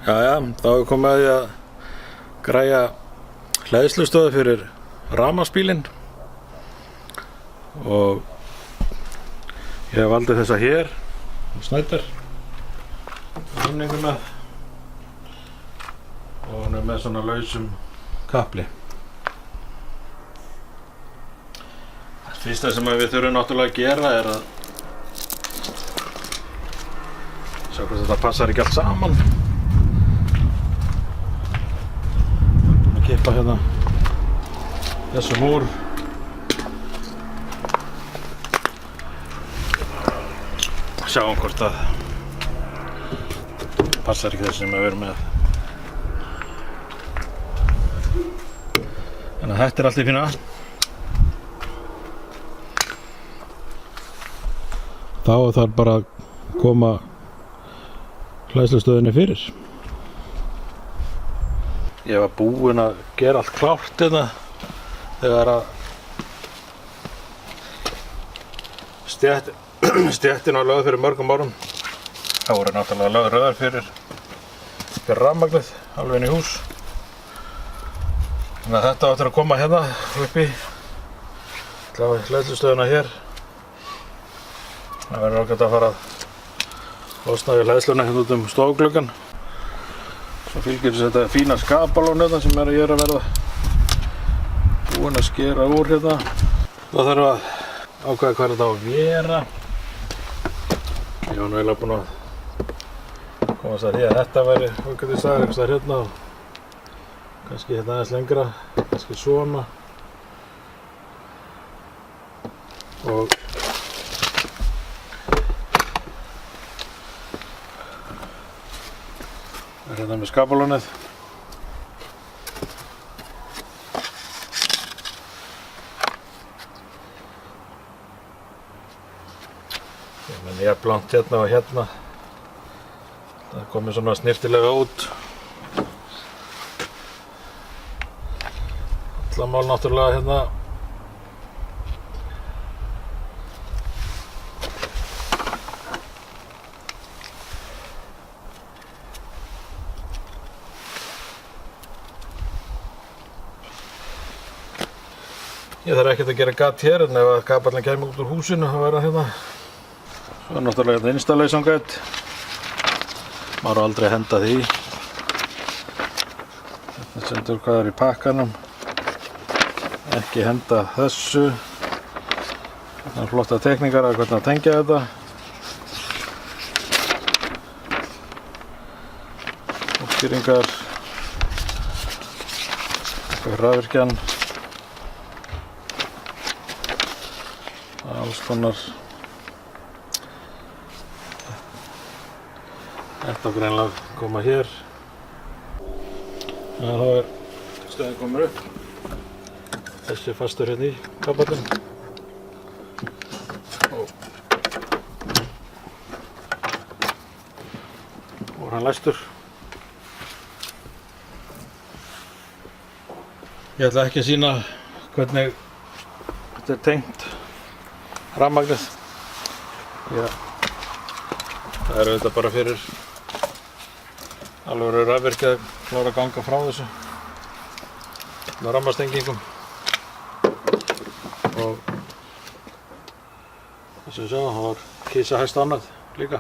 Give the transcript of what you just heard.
Jæja, þá er komið að því að græja hleðslustöðu fyrir rafmagnsbílinn og ég hef valdið þessa hér Snæder inninguna og hún er með svona lausum kapli. Það fyrsta sem við þurfum náttúrulega að gera er að sjá hvort þetta passar ekki allt saman. Kippa hérna þessum úr sjáum hvort að passar ekki þessi sem við erum með. Þannig að þetta er allt í fína. Þá þarf bara að koma hleðslustöðinni fyrir. Ég var búinn að gera allt klárt hérna þegar að stéttin var lögð fyrir mörgum árum. Það voru náttúrulega lögð röðar fyrir rafmagnið alveg inn í hús. Þannig að þetta áttur að koma hérna upp í hleðslustöðuna hér. Það verður ágætt að fara að losna við hleðsluna hérna út stofgluggann. Svo fylgir þetta fína skapalón hérna sem ég er að verða búinn að skera úr hérna. Þá þarf að ákveða hvað þetta á að vera. Ég var nú eiginlega búinn að komast að því að þetta væri ágætt í staðar einhvers staðar hérna og kannski hérna aðeins lengra, kannski svona. Og hérna með skapalónið. Ég er með jafnlangt hérna og hérna. Það er komið svona snirtilega út. Allamál náttúrulega hérna. Ég þarf ekkert að gera gat hér en ef kapallinn kemur út úr húsinu þá verður hérna. Svo er náttúrulega þetta installation guide. Maður á aldrei að henda því. Þetta stendur hvað er í pakkanum. Ekki henda þessu. Þetta er flotta tekníkar að hvernig að tengja þetta. Útskýringar. Rafvirkjan. Alls konar. Þetta á greinilega að koma hér. Þá er stöðin komin upp. Þessi er fastur hérna í kapallinn. Og hann læstur. Ég ætla ekki að sýna hvernig þetta er tengt rafmagnið. Það er auðvitað bara fyrir alvöru rafvirkja að klára að ganga frá þessu með rafmagnstengingum. Og eins og við sjáum, það var kísa hæst annað líka.